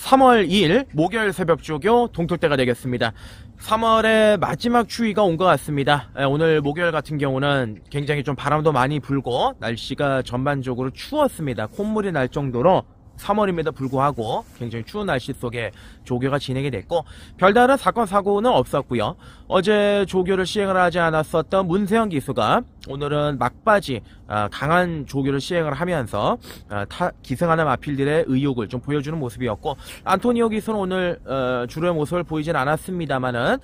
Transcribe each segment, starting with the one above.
3월 2일 목요일 새벽 조교 동틀때가 되겠습니다. 3월의 마지막 추위가 온 것 같습니다. 오늘 목요일 같은 경우는 굉장히 좀 바람도 많이 불고 날씨가 전반적으로 추웠습니다. 콧물이 날 정도로 3월임에도 불구하고 굉장히 추운 날씨 속에 조교가 진행이 됐고 별다른 사건 사고는 없었고요. 어제 조교를 시행을 하지 않았었던 문세영 기수가 오늘은 막바지 강한 조교를 시행을 하면서 기승하는 마필들의 의욕을 좀 보여주는 모습이었고, 안토니오 기수는 오늘 주로의 모습을 보이진 않았습니다만은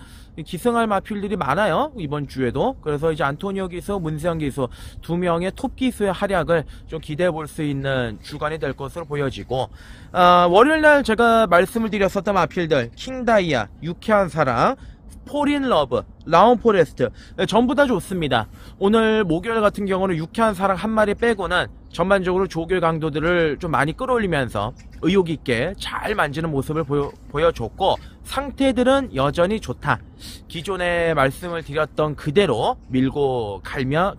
기승할 마필들이 많아요, 이번 주에도. 그래서 이제 안토니오 기수, 문세영 기수 두 명의 톱 기수의 활약을 좀 기대해 볼 수 있는 주간이 될 것으로 보여지고, 월요일날 제가 말씀을 드렸었던 마필들 킹다이아, 유쾌한 사랑, 폴인러브, 라운포레스트 전부 다 좋습니다. 오늘 목요일 같은 경우는 유쾌한 사랑 한 마리 빼고는 전반적으로 조교 강도들을 좀 많이 끌어올리면서 의욕 있게 잘 만지는 모습을 보여줬고, 상태들은 여전히 좋다. 기존에 말씀을 드렸던 그대로 밀고 가면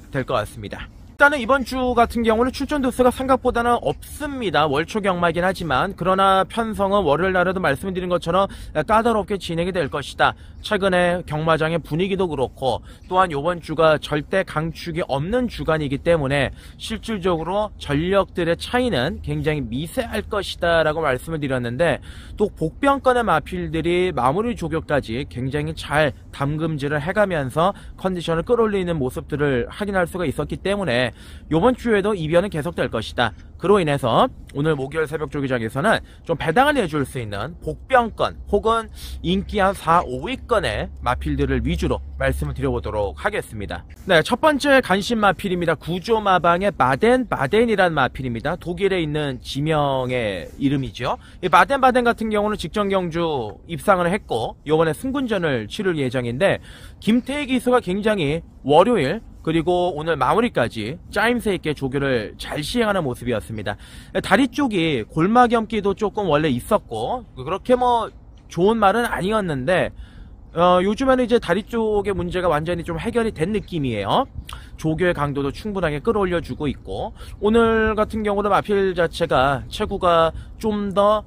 될 것 같습니다. 일단은 이번 주 같은 경우는 출전 두수가 생각보다는 없습니다. 월초 경마이긴 하지만, 그러나 편성은 월요일 날에도 말씀드린 것처럼 까다롭게 진행이 될 것이다. 최근에 경마장의 분위기도 그렇고, 또한 이번 주가 절대 강축이 없는 주간이기 때문에 실질적으로 전력들의 차이는 굉장히 미세할 것이다 라고 말씀을 드렸는데, 또 복병권의 마필들이 마무리 조교까지 굉장히 잘 담금질을 해가면서 컨디션을 끌어올리는 모습들을 확인할 수가 있었기 때문에 이번 주에도 이변은 계속될 것이다. 그로 인해서 오늘 목요일 새벽 조기장에서는 좀 배당을 내줄 수 있는 복병권 혹은 인기 한 4, 5위권의 마필들을 위주로 말씀을 드려보도록 하겠습니다. 네, 첫 번째 간신 마필입니다. 구조 마방의 바덴이라는 마필입니다. 독일에 있는 지명의 이름이죠. 이 바덴 같은 경우는 직전 경주 입상을 했고 이번에 승군전을 치를 예정인데, 김태희 기수가 굉장히 월요일 그리고 오늘 마무리까지 짜임새 있게 조교를 잘 시행하는 모습이었습니다. 다리 쪽이 골마겸기도 조금 원래 있었고, 그렇게 뭐 좋은 말은 아니었는데 요즘에는 이제 다리 쪽의 문제가 완전히 좀 해결이 된 느낌이에요. 조교의 강도도 충분하게 끌어올려주고 있고, 오늘 같은 경우는 마필 자체가 체구가 좀 더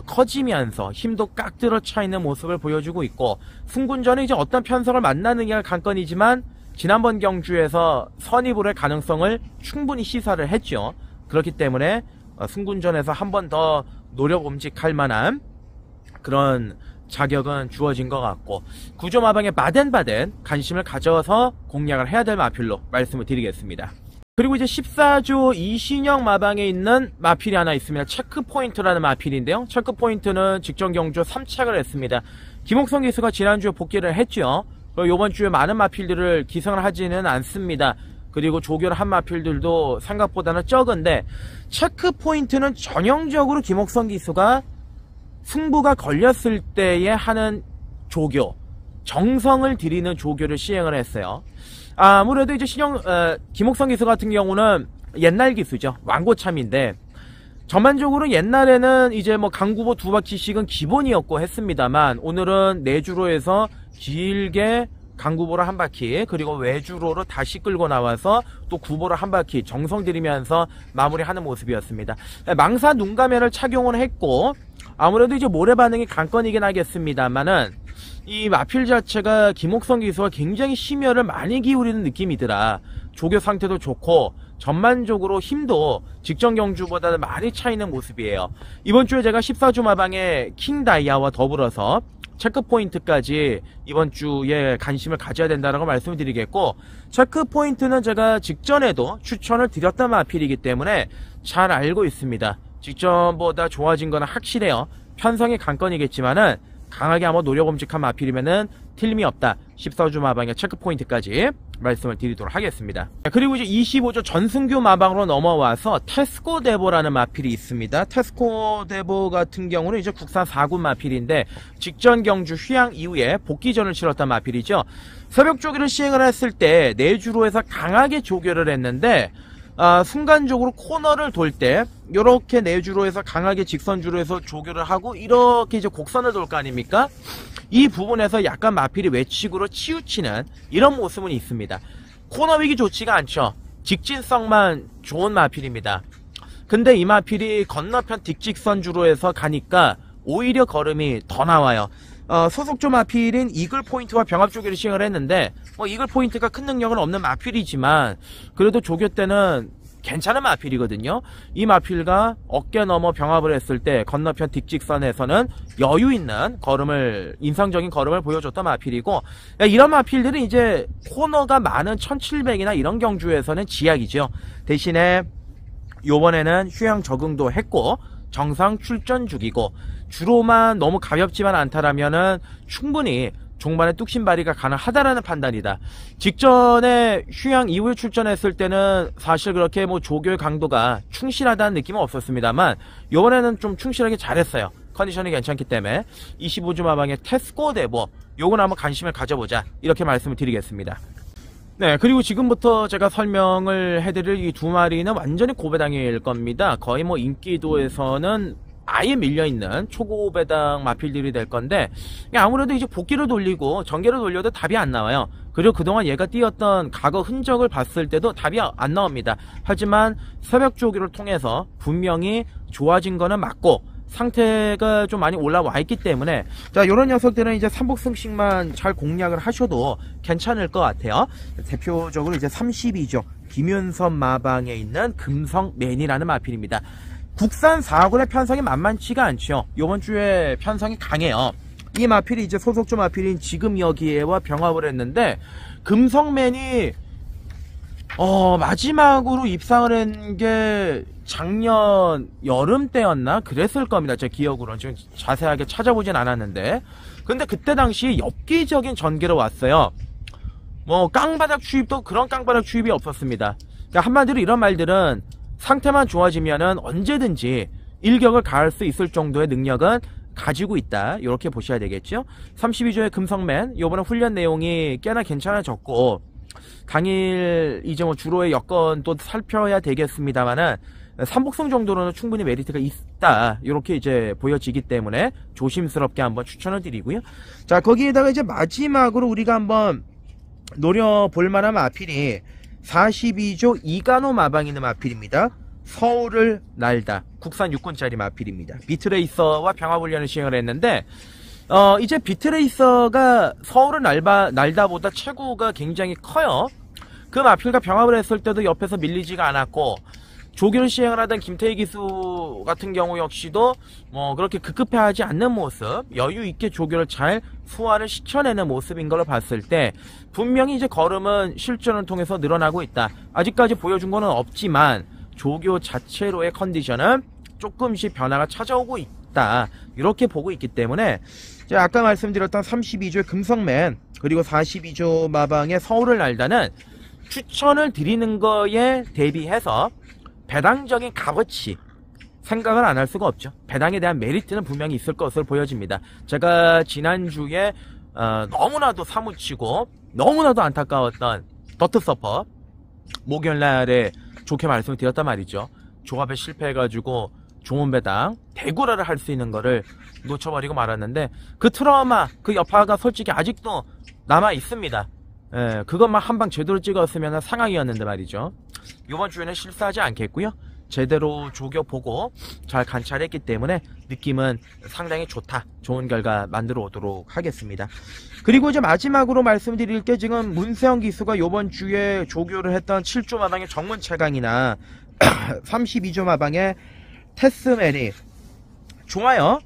커지면서 힘도 깍 들어 차 있는 모습을 보여주고 있고, 승군전에 이제 어떤 편성을 만나느냐가 관건이지만 지난번 경주에서 선입을의 가능성을 충분히 시사를 했죠. 그렇기 때문에 승군전에서 한 번 더 노려봄직할 만한 그런 자격은 주어진 것 같고, 구조마방의 바덴 관심을 가져서 공략을 해야 될 마필로 말씀을 드리겠습니다. 그리고 이제 14조 이신영 마방에 있는 마필이 하나 있습니다. 체크포인트라는 마필인데요. 체크포인트는 직전 경주 3착을 했습니다. 김옥성 기수가 지난주에 복귀를 했죠. 이번 주에 많은 마필들을 기승을 하지는 않습니다. 그리고 조교를 한 마필들도 생각보다는 적은데, 체크포인트는 전형적으로 김옥성 기수가 승부가 걸렸을 때에 하는 조교, 정성을 들이는 조교를 시행을 했어요. 아무래도 이제 김옥성 기수 같은 경우는 옛날 기수죠. 완고참인데, 전반적으로 옛날에는 이제 뭐 강구보 2바퀴씩은 기본이었고 했습니다만, 오늘은 내주로에서 길게 강구보를 한 바퀴, 그리고 외주로로 다시 끌고 나와서 또 구보를 한 바퀴 정성 들이면서 마무리하는 모습이었습니다. 망사 눈가면을 착용을 했고, 아무래도 이제 모래 반응이 관건이긴 하겠습니다만은 이 마필 자체가 김옥성 기수가 굉장히 심혈을 많이 기울이는 느낌이더라. 조교 상태도 좋고 전반적으로 힘도 직전 경주보다는 많이 차이는 모습이에요. 이번 주에 제가 14주 마방의 킹다이아와 더불어서 체크포인트까지 이번 주에 관심을 가져야 된다는 말씀을 드리겠고, 체크포인트는 제가 직전에도 추천을 드렸던 마필이기 때문에 잘 알고 있습니다. 직전보다 좋아진 거는 확실해요. 편성이 관건이겠지만은 강하게 한번 노려봄직한 마필이면은 틀림이 없다. 14주 마방의 체크포인트까지 말씀을 드리도록 하겠습니다. 그리고 이제 25조 전승규 마방으로 넘어와서 테스코 데보라는 마필이 있습니다. 테스코 데보 같은 경우는 이제 국산 4군 마필인데, 직전 경주 휴양 이후에 복귀전을 치렀던 마필이죠. 새벽 조교를 시행을 했을 때 내주로에서 강하게 조교를 했는데, 순간적으로 코너를 돌 때 이렇게 내주로에서 강하게 직선주로에서 조교를 하고 이렇게 이제 곡선을 돌 거 아닙니까? 이 부분에서 약간 마필이 외측으로 치우치는 이런 모습은 있습니다. 코너 위기 좋지가 않죠. 직진성만 좋은 마필입니다. 근데 이 마필이 건너편 딕직선 주로에서 가니까 오히려 걸음이 더 나와요. 소속조 마필인 이글 포인트와 병합 조교를 시행을 했는데 이글 포인트가 큰 능력은 없는 마필이지만 그래도 조교 때는 괜찮은 마필이거든요. 이 마필과 어깨 넘어 병합을 했을 때 건너편 딕직선에서는 여유 있는 걸음을, 인상적인 걸음을 보여줬던 마필이고, 이런 마필들은 이제 코너가 많은 1700이나 이런 경주에서는 지약이죠. 대신에 요번에는 휴양 적응도 했고 정상 출전 중이고, 주로만 너무 가볍지만 않다라면은 충분히 종반에 뚝심발이가 가능하다라는 판단이다. 직전에 휴양 이후에 출전했을 때는 사실 그렇게 조교의 강도가 충실하다는 느낌은 없었습니다만 이번에는 좀 충실하게 잘했어요. 컨디션이 괜찮기 때문에 25주 마방의 테스코 대보, 요건 한번 관심을 가져보자, 이렇게 말씀을 드리겠습니다. 네, 그리고 지금부터 제가 설명을 해드릴 이 두 마리는 완전히 고배당일 겁니다. 거의 인기도에서는 아예 밀려있는 초고배당 마필들이 될 건데, 아무래도 이제 복귀를 돌리고 전개를 돌려도 답이 안 나와요. 그리고 그동안 얘가 뛰었던 과거 흔적을 봤을 때도 답이 안 나옵니다. 하지만 새벽 조교를 통해서 분명히 좋아진 거는 맞고 상태가 좀 많이 올라와 있기 때문에, 자, 요런 녀석들은 이제 삼복승식만 잘 공략을 하셔도 괜찮을 것 같아요. 대표적으로 이제 32조 김윤선 마방에 있는 금성맨이라는 마필입니다. 국산 4군의 편성이 만만치가 않죠. 요번 주에 편성이 강해요. 이 마필이 이제 소속조 마필인 지금 여기에와 병합을 했는데, 금성맨이 마지막으로 입상을 한 게 작년 여름 때였나 그랬을 겁니다. 제 기억으로는 지금 자세하게 찾아보진 않았는데, 근데 그때 당시 엽기적인 전개로 왔어요. 깡바닥 추입도 그런 깡바닥 추입이 없었습니다. 그러니까 한마디로 이런 말들은 상태만 좋아지면은 언제든지 일격을 가할 수 있을 정도의 능력은 가지고 있다, 이렇게 보셔야 되겠죠. 32조의 금성맨, 요번에 훈련 내용이 꽤나 괜찮아졌고, 당일 이제 주로의 여건도 살펴야 되겠습니다만은 삼복승 정도로는 충분히 메리트가 있다, 이렇게 이제 보여지기 때문에 조심스럽게 한번 추천을 드리고요. 자, 거기에다가 이제 마지막으로 우리가 한번 노려볼 만한 마필이 42조 이간호 마방이 있는 마필입니다. 서울을 날다, 국산 6군짜리 마필입니다. 비트레이서와 병합훈련을 시행을 했는데, 이제 비트레이서가 서울을 날다보다 체구가 굉장히 커요. 그 마필과 병합을 했을 때도 옆에서 밀리지가 않았고, 조교를 시행을 하던 김태희 기수 같은 경우 역시도 그렇게 급급해하지 않는 모습, 여유 있게 조교를 잘 소화를 시켜내는 모습인 걸로 봤을 때 분명히 이제 걸음은 실전을 통해서 늘어나고 있다. 아직까지 보여준 거는 없지만 조교 자체로의 컨디션은 조금씩 변화가 찾아오고 있다, 이렇게 보고 있기 때문에, 제가 아까 말씀드렸던 32조의 금성맨 그리고 42조 마방의 서울을 날다는 추천을 드리는 거에 대비해서 배당적인 값어치 생각을 안 할 수가 없죠. 배당에 대한 메리트는 분명히 있을 것으로 보여집니다. 제가 지난주에 너무나도 사무치고 너무나도 안타까웠던 더트서퍼 목요일날에 좋게 말씀을 드렸단 말이죠. 조합에 실패해가지고 좋은 배당 대구라를 할 수 있는 거를 놓쳐버리고 말았는데, 그 트라우마, 그 여파가 솔직히 아직도 남아 있습니다. 그것만 한 방 제대로 찍었으면 상황이었는데 말이죠. 이번 주에는 실수하지 않겠고요. 제대로 조겨보고 잘 관찰했기 때문에 느낌은 상당히 좋다, 좋은 결과 만들어 오도록 하겠습니다. 그리고 이제 마지막으로 말씀드릴 게, 지금 문세영 기수가 이번 주에 조교를 했던 7조 마방의 정문 최강이나 32조 마방의 테스맨이 좋아요.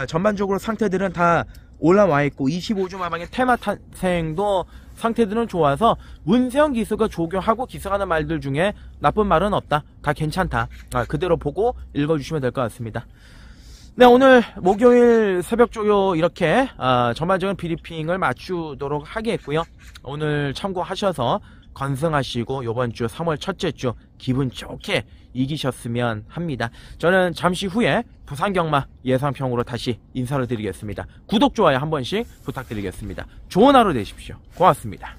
전반적으로 상태들은 다 올라와 있고, 25조 마방의 테마 탄생도 상태들은 좋아서 문세영 기수가 조교하고 기승하는 말들 중에 나쁜 말은 없다, 다 괜찮다, 그대로 보고 읽어주시면 될 것 같습니다. 네, 오늘 목요일 새벽 조교 이렇게 전반적인 브리핑을 맞추도록 하겠고요. 오늘 참고하셔서 건승하시고 요번 주 3월 첫째 주 기분 좋게 이기셨으면 합니다. 저는 잠시 후에 부산 경마 예상평으로 다시 인사를 드리겠습니다. 구독, 좋아요 한 번씩 부탁드리겠습니다. 좋은 하루 되십시오. 고맙습니다.